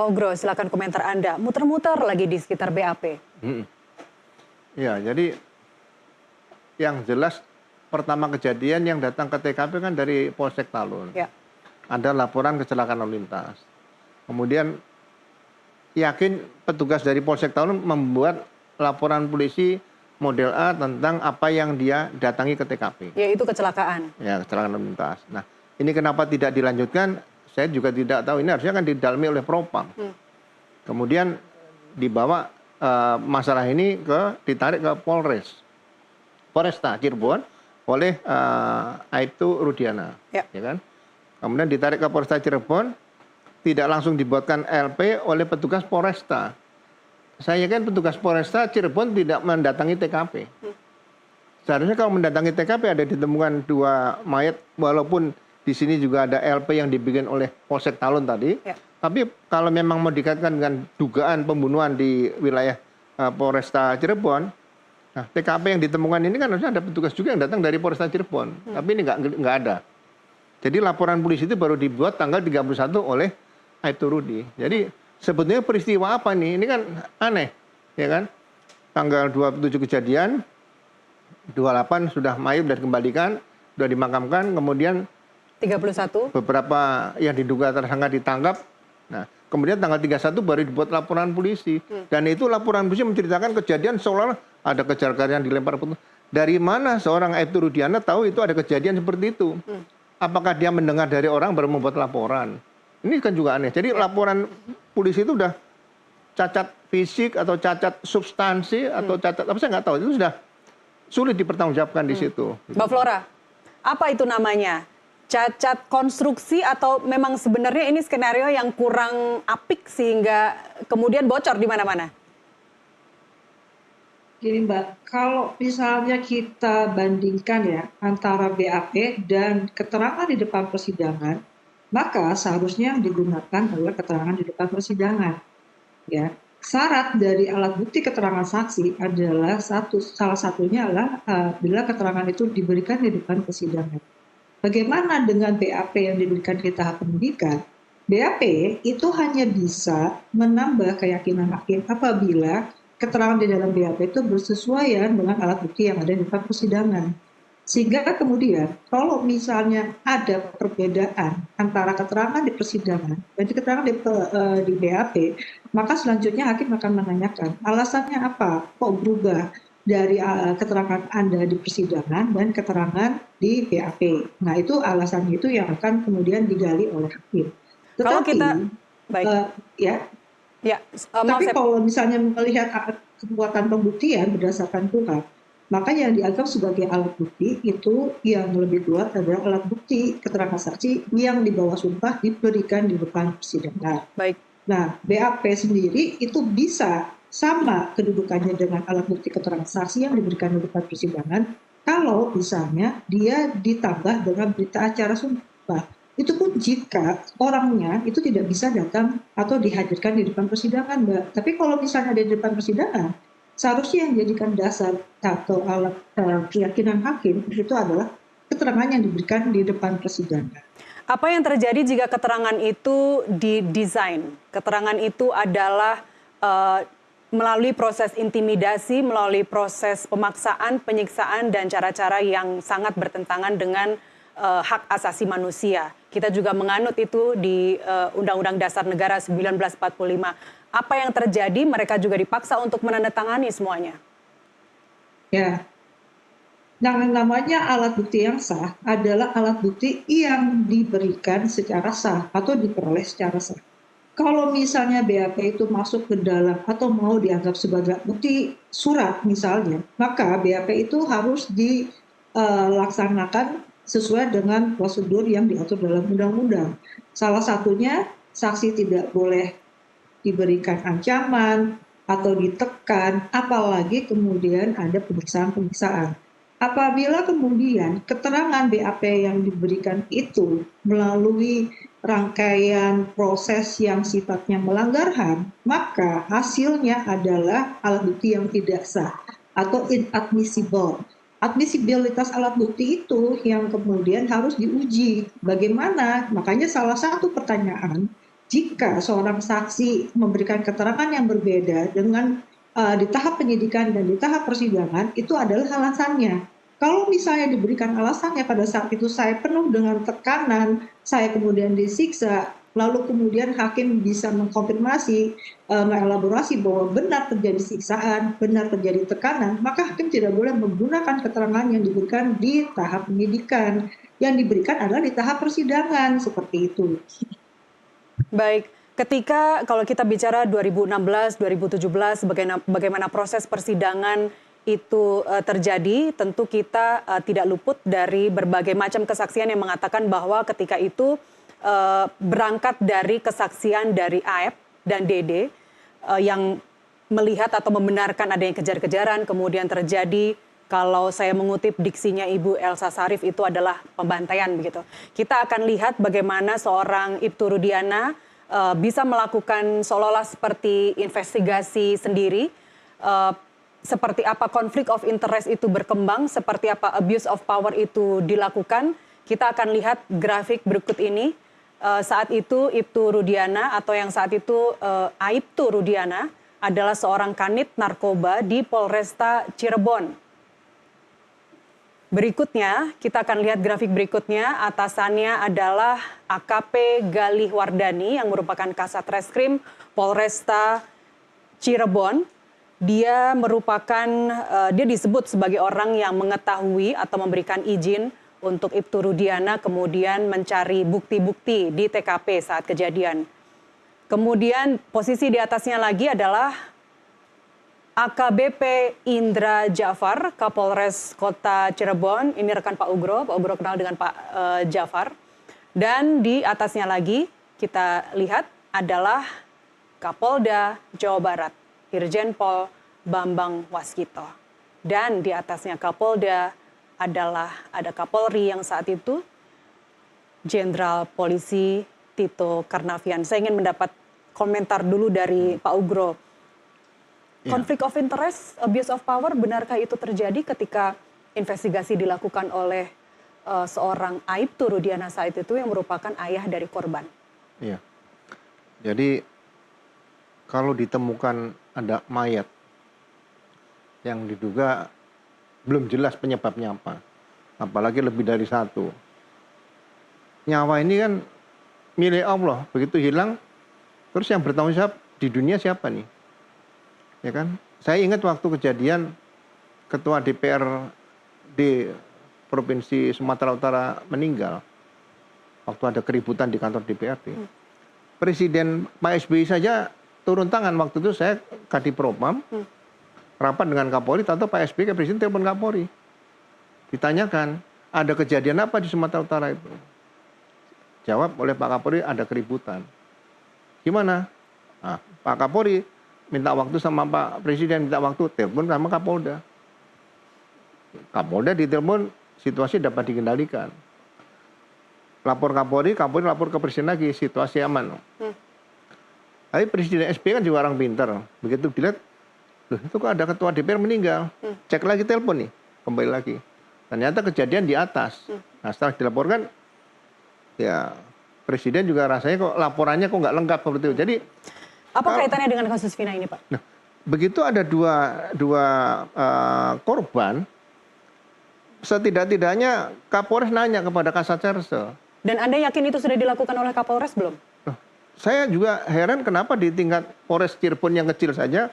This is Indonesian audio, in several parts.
Pak Ugro, silakan komentar Anda. Muter-muter lagi di sekitar BAP. Ya, jadi yang jelas pertama kejadian yang datang ke TKP kan dari Polsek Talun. Ya. Ada laporan kecelakaan lalu lintas. Kemudian yakin petugas dari Polsek Talun membuat laporan polisi model A tentang apa yang dia datangi ke TKP. Yaitu kecelakaan. Ya, kecelakaan lalu lintas. Nah, ini kenapa tidak dilanjutkan? Saya juga tidak tahu. Ini harusnya kan didalami oleh Propam. Kemudian dibawa masalah ini ditarik ke Polresta Cirebon oleh Aibtu Rudiana, ya kan? Kemudian ditarik ke Polresta Cirebon, tidak langsung dibuatkan LP oleh petugas Polresta. Saya kan petugas Polresta Cirebon tidak mendatangi TKP. Seharusnya kalau mendatangi TKP ada ditemukan 2 mayat, walaupun di sini juga ada LP yang dibikin oleh Polsek Talun tadi. Ya. Tapi kalau memang mau dikaitkan dengan dugaan pembunuhan di wilayah Polresta Cirebon, nah TKP yang ditemukan ini kan harusnya ada petugas juga yang datang dari Polresta Cirebon. Tapi ini nggak ada. Jadi laporan polisi itu baru dibuat tanggal 31 oleh Aibtu Rudi. Jadi sebetulnya peristiwa apa nih? Ini kan aneh, ya kan? Tanggal 27 kejadian, 28 sudah mayat dan dikembalikan, sudah dimakamkan, kemudian 31 beberapa yang diduga tersangka ditangkap. Nah, kemudian tanggal 31 baru dibuat laporan polisi. Dan itu laporan polisi menceritakan kejadian seolah ada kejar-kejaran yang dilempar petugas. Dari mana seorang Aibtu Rudiana tahu itu ada kejadian seperti itu? Apakah dia mendengar dari orang baru membuat laporan? Ini kan juga aneh. Jadi laporan polisi itu udah cacat fisik atau cacat substansi atau cacat apa saya nggak tahu. Itu sudah sulit dipertanggungjawabkan di situ. Mbak Flora, apa itu namanya? Cacat konstruksi atau memang sebenarnya ini skenario yang kurang apik sehingga kemudian bocor di mana-mana? Gini Mbak, kalau misalnya kita bandingkan ya antara BAP dan keterangan di depan persidangan, maka seharusnya yang digunakan adalah keterangan di depan persidangan. Ya, syarat dari alat bukti keterangan saksi adalah salah satunya adalah bila keterangan itu diberikan di depan persidangan. Bagaimana dengan BAP yang diberikan di tahap penyidikan? BAP itu hanya bisa menambah keyakinan hakim apabila keterangan di dalam BAP itu bersesuaian dengan alat bukti yang ada di depan persidangan. Sehingga kemudian kalau misalnya ada perbedaan antara keterangan di persidangan dan keterangan di BAP, maka selanjutnya hakim akan menanyakan alasannya apa, kok berubah dari keterangan Anda di persidangan dan keterangan di BAP. Nah itu alasannya itu yang akan kemudian digali oleh hakim. Tetapi, kalau kita, baik. Tapi kalau misalnya melihat kekuatan pembuktian berdasarkan KUHP, maka yang dianggap sebagai alat bukti itu yang lebih kuat adalah alat bukti keterangan saksi yang di bawah sumpah diberikan di depan persidangan. Baik. Nah, BAP sendiri itu bisa sama kedudukannya dengan alat bukti keterangan saksi yang diberikan di depan persidangan kalau misalnya dia ditambah dengan berita acara sumpah. Itu pun jika orangnya itu tidak bisa datang atau dihadirkan di depan persidangan, Mbak. Tapi kalau misalnya ada di depan persidangan, seharusnya yang dijadikan dasar atau alat keyakinan hakim itu adalah keterangan yang diberikan di depan persidangan. Apa yang terjadi jika keterangan itu didesain? Keterangan itu adalah melalui proses intimidasi, melalui proses pemaksaan, penyiksaan, dan cara-cara yang sangat bertentangan dengan hak asasi manusia. Kita juga menganut itu di Undang-Undang Dasar Negara 1945. Apa yang terjadi? Mereka juga dipaksa untuk menandatangani semuanya. Ya, yang namanya alat bukti yang sah adalah alat bukti yang diberikan secara sah atau diperoleh secara sah. Kalau misalnya BAP itu masuk ke dalam atau mau dianggap sebagai bukti surat misalnya, maka BAP itu harus dilaksanakan sesuai dengan prosedur yang diatur dalam undang-undang. Salah satunya saksi tidak boleh diberikan ancaman atau ditekan, apalagi kemudian ada pemeriksaan-pemeriksaan. Apabila kemudian keterangan BAP yang diberikan itu melalui rangkaian proses yang sifatnya melanggar HAM, maka hasilnya adalah alat bukti yang tidak sah atau inadmissible. Admisibilitas alat bukti itu yang kemudian harus diuji. Bagaimana? Makanya salah satu pertanyaan jika seorang saksi memberikan keterangan yang berbeda dengan di tahap penyidikan dan di tahap persidangan, itu adalah alasannya. Kalau misalnya diberikan alasannya pada saat itu saya penuh dengan tekanan, saya kemudian disiksa, lalu kemudian hakim bisa mengkonfirmasi, mengelaborasi bahwa benar terjadi siksaan, benar terjadi tekanan, maka hakim tidak boleh menggunakan keterangan yang diberikan di tahap penyidikan. Yang diberikan adalah di tahap persidangan, seperti itu. Baik, ketika kalau kita bicara 2016, 2017, bagaimana proses persidangan itu terjadi, tentu kita tidak luput dari berbagai macam kesaksian yang mengatakan bahwa ketika itu berangkat dari kesaksian dari AF dan DD yang melihat atau membenarkan adanya kejar-kejaran, kemudian terjadi, kalau saya mengutip diksinya Ibu Elsa Sharif, itu adalah pembantaian begitu. Kita akan lihat bagaimana seorang Ibtu Rudiana bisa melakukan seolah-olah seperti investigasi sendiri, seperti apa konflik of interest itu berkembang, seperti apa abuse of power itu dilakukan. Kita akan lihat grafik berikut ini. Saat itu Ibtu Rudiana atau yang saat itu Aibtu Rudiana adalah seorang kanit narkoba di Polresta Cirebon. Berikutnya, kita akan lihat grafik berikutnya. Atasannya adalah AKP Galih Wardani yang merupakan Kasat Reskrim Polresta Cirebon. Dia disebut sebagai orang yang mengetahui atau memberikan izin untuk Ibtu Rudiana kemudian mencari bukti-bukti di TKP saat kejadian. Kemudian posisi di atasnya lagi adalah AKBP Indra Jafar, Kapolres Kota Cirebon. Ini rekan Pak Ugro kenal dengan Pak Jafar. Dan di atasnya lagi kita lihat adalah Kapolda Jawa Barat, Irjen Pol Bambang Waskito. Dan di atasnya Kapolda ada Kapolri yang saat itu Jenderal Polisi Tito Karnavian. Saya ingin mendapat komentar dulu dari Pak Ugro. Konflik of interest, abuse of power, benarkah itu terjadi ketika investigasi dilakukan oleh seorang Aibtu Rudiana saat itu yang merupakan ayah dari korban? Iya. Jadi kalau ditemukan ada mayat yang diduga belum jelas penyebabnya apa, apalagi lebih dari satu. Nyawa ini kan milik Allah, begitu hilang, terus yang bertanggung jawab di dunia siapa nih? Ya kan? Saya ingat waktu kejadian Ketua DPR di Provinsi Sumatera Utara meninggal, waktu ada keributan di kantor DPRD. Presiden Pak SBY saja turun tangan waktu itu. Saya Kadipropam, rapat dengan Kapolri, atau Pak SBY ke Presiden telepon Kapolri. Ditanyakan, ada kejadian apa di Sumatera Utara itu? Jawab oleh Pak Kapolri, ada keributan. Gimana? Nah, Pak Kapolri minta waktu sama Pak Presiden, minta waktu, telepon sama Kapolda. Kapolda ditelepon, situasi dapat dikendalikan. Lapor Kapolri, Kapolri lapor ke Presiden lagi, situasi aman. Tapi Presiden SBY kan juga orang pintar. Begitu dilihat, loh itu kok ada ketua DPR meninggal. Cek lagi telepon nih, kembali lagi. Ternyata kejadian di atas. Nah setelah dilaporkan, ya Presiden juga rasanya kok laporannya kok nggak lengkap seperti itu. Jadi apa kaitannya dengan kasus Vina ini, Pak? Nah, begitu ada dua korban, setidak-tidaknya Kapolres nanya kepada Kasat Serse. Dan Anda yakin itu sudah dilakukan oleh Kapolres belum? Saya juga heran kenapa di tingkat Polres Cirebon yang kecil saja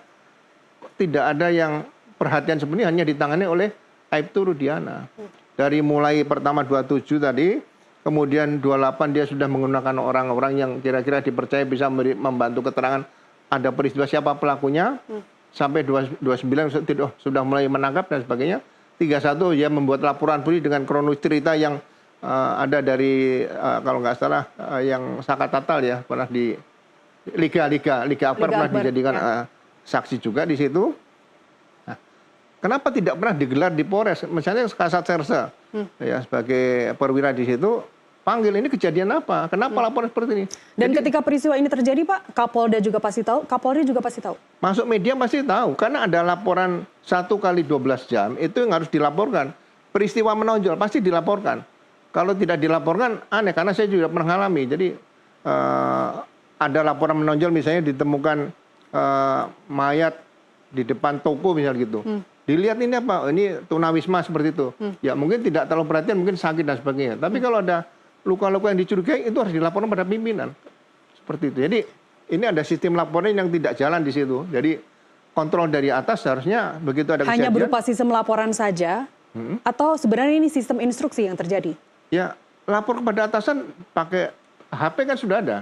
tidak ada yang perhatian sebenarnya, hanya ditangani oleh Aibtu Rudiana. Dari mulai pertama 27 tadi, kemudian 28 dia sudah menggunakan orang-orang yang kira-kira dipercaya bisa membantu keterangan ada peristiwa siapa pelakunya, sampai 29 sudah mulai menangkap dan sebagainya. 31 dia membuat laporan polisi dengan kronologis cerita yang ada dari kalau nggak salah yang Saka Tatal ya, pernah di Liga Akbar pernah dijadikan saksi juga di situ. Nah, kenapa tidak pernah digelar di Polres? Misalnya Kasat Serse ya sebagai perwira di situ, panggil ini kejadian apa? Kenapa laporan seperti ini? Dan jadi, ketika peristiwa ini terjadi, Pak, Kapolda juga pasti tahu, Kapolri juga pasti tahu. Masuk media pasti tahu, karena ada laporan 1 kali 12 jam itu yang harus dilaporkan. Peristiwa menonjol pasti dilaporkan. Kalau tidak dilaporkan aneh, karena saya juga pernah mengalami. Jadi ada laporan menonjol misalnya ditemukan mayat di depan toko misalnya gitu. Dilihat ini apa? Ini tunawisma seperti itu. Ya mungkin tidak terlalu perhatian, mungkin sakit dan sebagainya. Tapi kalau ada luka-luka yang dicurigai itu harus dilaporkan pada pimpinan. Seperti itu. Jadi ini ada sistem laporan yang tidak jalan di situ. Jadi kontrol dari atas harusnya begitu ada hanya kejadian. berupa sistem laporan saja atau sebenarnya ini sistem instruksi yang terjadi? Ya lapor kepada atasan pakai HP kan sudah ada.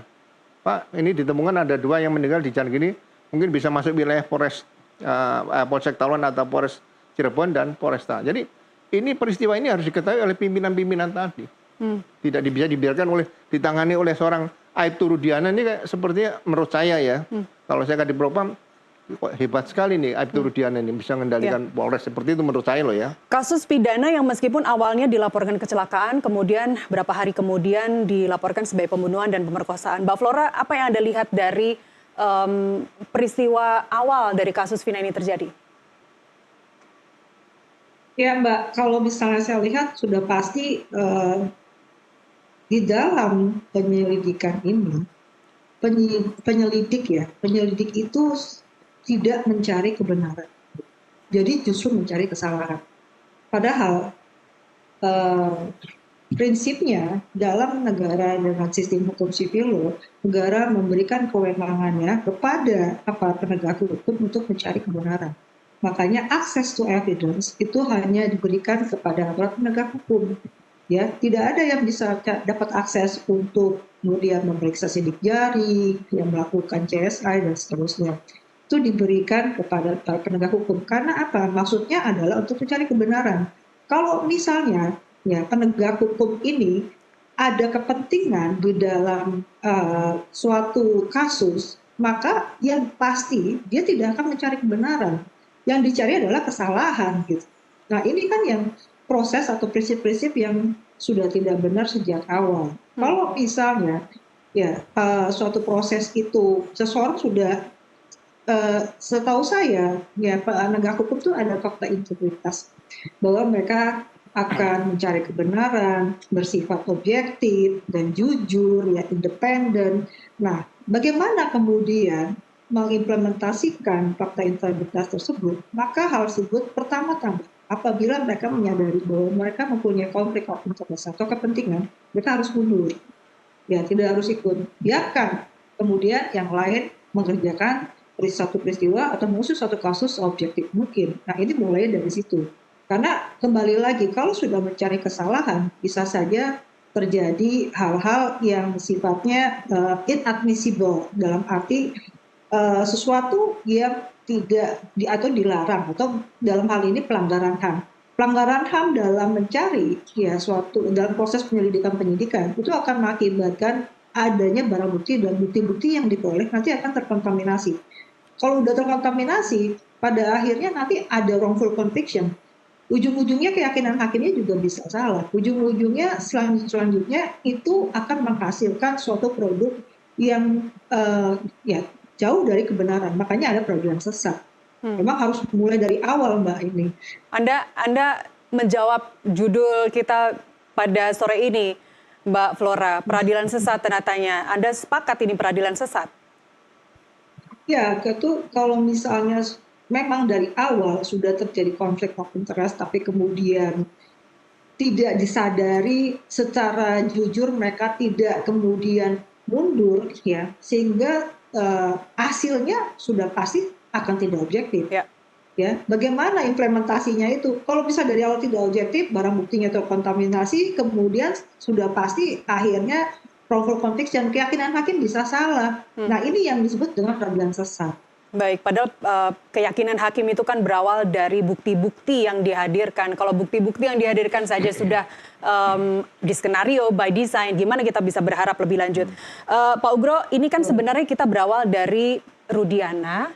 Pak, ini ditemukan ada 2 yang meninggal di jalan gini. Mungkin bisa masuk wilayah Polsek Taruman atau Polres Cirebon dan Polresta. Jadi ini peristiwa ini harus diketahui oleh pimpinan-pimpinan tadi. Tidak bisa dibiarkan ditangani oleh seorang Aibtu Rudiana ini kayak sepertinya menurut saya ya. Kalau saya di Propam kok hebat sekali nih Aibtu Rudiana ini bisa mengendalikan Polres seperti itu menurut saya loh ya. Kasus pidana yang meskipun awalnya dilaporkan kecelakaan, kemudian berapa hari kemudian dilaporkan sebagai pembunuhan dan pemerkosaan. Mbak Flora, apa yang Anda lihat dari peristiwa awal dari kasus Vina ini terjadi? Ya Mbak, kalau misalnya saya lihat sudah pasti di dalam penyelidikan ini, penyelidik itu tidak mencari kebenaran. Jadi justru mencari kesalahan. Padahal prinsipnya dalam negara dengan sistem hukum sipil, negara memberikan kewenangannya kepada aparat penegak hukum untuk mencari kebenaran. Makanya access to evidence itu hanya diberikan kepada aparat penegak hukum. Ya, tidak ada yang bisa dapat akses untuk kemudian memeriksa sidik jari, yang melakukan CSI dan seterusnya. Itu diberikan kepada penegak hukum. Karena apa? Maksudnya adalah untuk mencari kebenaran. Kalau misalnya ya penegak hukum ini ada kepentingan di dalam suatu kasus, maka yang pasti dia tidak akan mencari kebenaran. Yang dicari adalah kesalahan gitu. Nah ini kan yang proses atau prinsip-prinsip yang sudah tidak benar sejak awal. Kalau misalnya ya suatu proses itu seseorang sudah setahu saya ya penegak hukum itu ada fakta integritas bahwa mereka akan mencari kebenaran, bersifat objektif dan jujur, ya independen. Nah, bagaimana kemudian mengimplementasikan fakta integritas tersebut? Maka hal tersebut pertama-tama apabila mereka menyadari bahwa mereka mempunyai konflik of interest atau kepentingan, mereka harus mundur. Ya, tidak harus ikut. Biarkan kemudian yang lain mengerjakan satu peristiwa atau mengusut satu kasus objektif mungkin. Nah, ini mulai dari situ. Karena kembali lagi, kalau sudah mencari kesalahan, bisa saja terjadi hal-hal yang sifatnya inadmissible, dalam arti sesuatu yang tidak atau dilarang, atau dalam hal ini pelanggaran HAM. Pelanggaran HAM dalam mencari ya suatu dalam proses penyelidikan penyidikan itu akan mengakibatkan adanya barang bukti dan bukti-bukti yang diperoleh nanti akan terkontaminasi. Kalau sudah terkontaminasi, pada akhirnya nanti ada wrongful conviction. Ujung-ujungnya keyakinan hakimnya juga bisa salah. Ujung-ujungnya selanjutnya itu akan menghasilkan suatu produk yang ya jauh dari kebenaran. Makanya ada peradilan sesat. Memang harus mulai dari awal, Mbak ini. Anda menjawab judul kita pada sore ini, Mbak Flora, peradilan sesat tanda tanya. Anda sepakat ini peradilan sesat? Ya, itu kalau misalnya memang dari awal sudah terjadi konflik of interest, tapi kemudian tidak disadari secara jujur, mereka tidak kemudian mundur, ya, sehingga hasilnya sudah pasti akan tidak objektif. Ya, bagaimana implementasinya itu? Kalau bisa dari awal tidak objektif, barang buktinya terkontaminasi, kemudian sudah pasti akhirnya wrongful conviction, keyakinan hakim bisa salah. Nah, ini yang disebut dengan peradilan sesat. Baik, padahal keyakinan hakim itu kan berawal dari bukti-bukti yang dihadirkan. Kalau bukti-bukti yang dihadirkan saja sudah di skenario, by design, gimana kita bisa berharap lebih lanjut? Pak Ugro, ini kan sebenarnya kita berawal dari Rudiana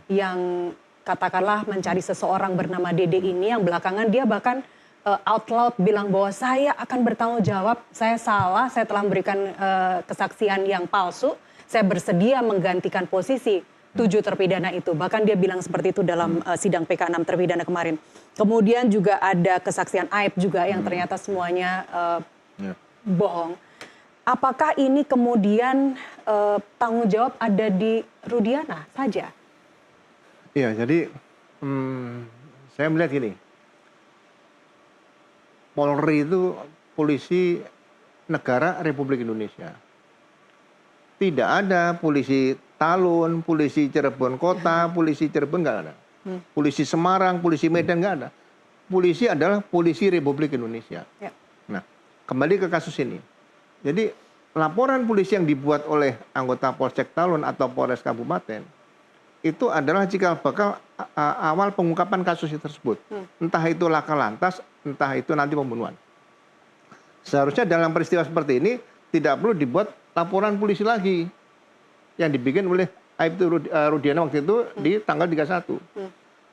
yang katakanlah mencari seseorang bernama Dede ini, yang belakangan dia bahkan out loud bilang bahwa saya akan bertanggung jawab, saya salah, saya telah memberikan kesaksian yang palsu, saya bersedia menggantikan posisi 7 terpidana itu. Bahkan dia bilang seperti itu dalam sidang PK6 terpidana kemarin. Kemudian juga ada kesaksian Aib juga yang ternyata semuanya bohong. apakah ini kemudian tanggung jawab ada di Rudiana saja? Iya, jadi saya melihat gini, Polri itu polisi negara Republik Indonesia. Tidak ada polisi Talun, polisi Cirebon Kota, polisi Cirebon nggak ada. Polisi Semarang, polisi Medan nggak ada. Polisi adalah polisi Republik Indonesia. Ya. Nah, kembali ke kasus ini. Jadi laporan polisi yang dibuat oleh anggota Polsek Talun atau Polres Kabupaten itu adalah cikal bakal awal pengungkapan kasus tersebut. Entah itu laka lantas, entah itu nanti pembunuhan. Seharusnya dalam peristiwa seperti ini tidak perlu dibuat laporan polisi lagi yang dibikin oleh Aibtu Rudiana waktu itu di tanggal 31.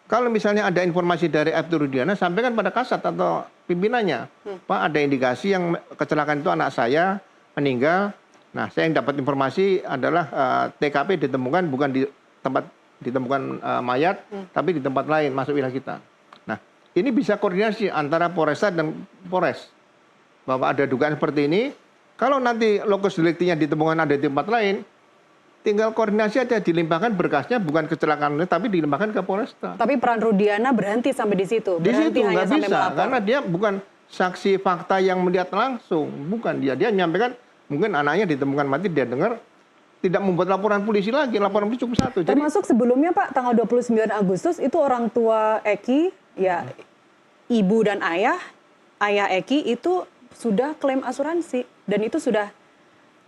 Kalau misalnya ada informasi dari Aibtu Rudiana, sampaikan pada Kasat atau pimpinannya. Pak, ada indikasi yang kecelakaan itu anak saya meninggal. Nah, saya yang dapat informasi adalah TKP ditemukan bukan di tempat ditemukan mayat, tapi di tempat lain masuk wilayah kita. Nah, ini bisa koordinasi antara Polresta dan Polres. Bahwa ada dugaan seperti ini, kalau nanti lokus deliktinya ditemukan ada di tempat lain, tinggal koordinasi aja, dilimpahkan berkasnya bukan kecelakaan ini, tapi dilimpahkan ke Polresta. Tapi peran Rudiana berhenti sampai di situ. Di situ hanya nggak sampai bisa, melapor. karena dia bukan saksi fakta yang melihat langsung, bukan dia menyampaikan mungkin anaknya ditemukan mati, dia dengar tidak membuat laporan polisi lagi, laporan polisi cukup satu. Jadi, Termasuk sebelumnya Pak, tanggal 29 Agustus itu orang tua Eki, ya ibu dan ayah Eki itu sudah klaim asuransi. Dan itu sudah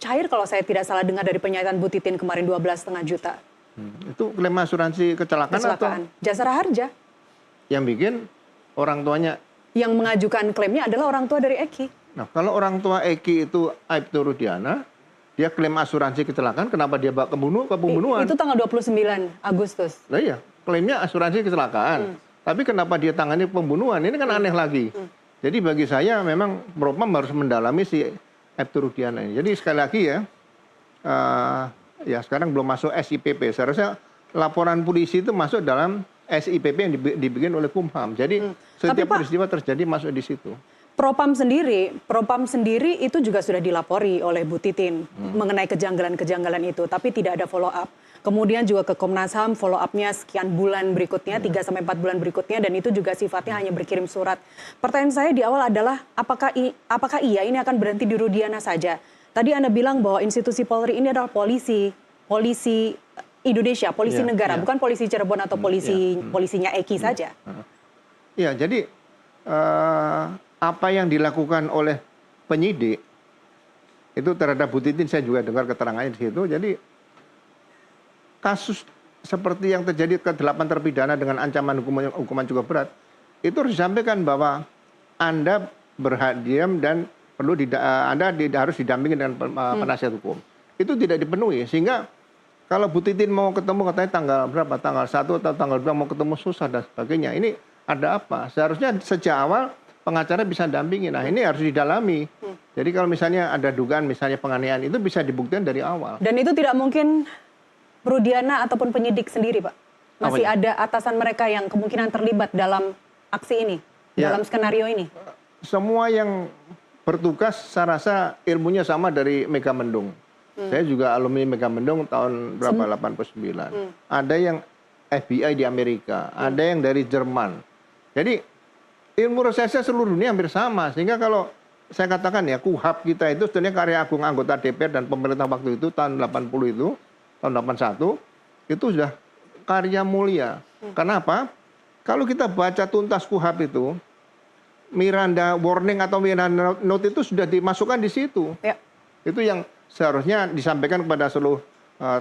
cair kalau saya tidak salah dengar dari pernyataan Bu Titin kemarin 12,5 juta. itu klaim asuransi kecelakaan atau Kecelakaan. Jasara Harja. yang bikin orang tuanya. Yang mengajukan klaimnya adalah orang tua dari Eki. Nah, kalau orang tua Eki itu Aibtu Rudiana, dia klaim asuransi kecelakaan, kenapa dia bawa ke pembunuhan? Itu tanggal 29 Agustus. Nah iya, klaimnya asuransi kecelakaan. Tapi kenapa dia tangani pembunuhan? Ini kan aneh lagi. Jadi bagi saya memang Propam harus mendalami si Aibtu Rudiana ini. Jadi sekali lagi ya, ya sekarang belum masuk SIPP. Seharusnya laporan polisi itu masuk dalam SIPP yang dibikin oleh Kumham. Jadi setiap peristiwa terjadi masuk di situ. Propam sendiri itu juga sudah dilapori oleh Bu Titin mengenai kejanggalan-kejanggalan itu, tapi tidak ada follow up. Kemudian juga ke Komnas HAM follow up-nya sekian bulan berikutnya, 3-4 bulan berikutnya, dan itu juga sifatnya hanya berkirim surat. Pertanyaan saya di awal adalah apakah iya ini akan berhenti di Rudiana saja? Tadi Anda bilang bahwa institusi Polri ini adalah polisi Indonesia, polisi negara, bukan polisi Cirebon atau polisinya Eki saja. Iya, jadi apa yang dilakukan oleh penyidik itu terhadap Bu Titin, saya juga dengar keterangannya di situ. Jadi kasus seperti yang terjadi ke 8 terpidana dengan ancaman hukuman cukup berat, itu harus disampaikan bahwa Anda berhak diam dan Anda harus didampingi dengan penasihat hukum. Itu tidak dipenuhi, sehingga kalau Bu Titin mau ketemu katanya tanggal berapa, tanggal 1 atau tanggal 2 mau ketemu susah dan sebagainya. Ini ada apa? Seharusnya sejak awal pengacara bisa dampingi. Nah, ini harus didalami. Jadi kalau misalnya ada dugaan misalnya penganiayaan, itu bisa dibuktikan dari awal. Dan itu tidak mungkin Rudiana ataupun penyidik sendiri, Pak. Masih ada atasan mereka yang kemungkinan terlibat dalam aksi ini, dalam skenario ini. Semua yang bertugas saya rasa ilmunya sama dari Megamendung. Saya juga alumni Megamendung tahun berapa, 89. Ada yang FBI di Amerika, ada yang dari Jerman. Jadi ilmu reserse seluruh dunia hampir sama. Sehingga kalau saya katakan ya, KUHAP kita itu sebenarnya karya agung anggota DPR dan pemerintah waktu itu tahun 80 itu, tahun 81, itu sudah karya mulia. Kenapa? Kalau kita baca tuntas KUHAP itu, Miranda warning atau Miranda note itu sudah dimasukkan di situ. Ya. Itu yang seharusnya disampaikan kepada seluruh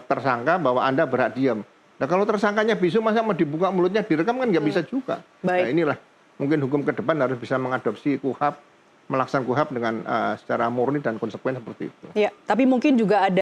tersangka bahwa Anda berhak diam. Nah, kalau tersangkanya bisu, masa mau dibuka mulutnya direkam kan nggak bisa juga. Baik. Nah, inilah mungkin hukum ke depan harus bisa mengadopsi KUHAP, melaksanakan KUHAP dengan secara murni dan konsekuen seperti itu. Ya, tapi mungkin juga ada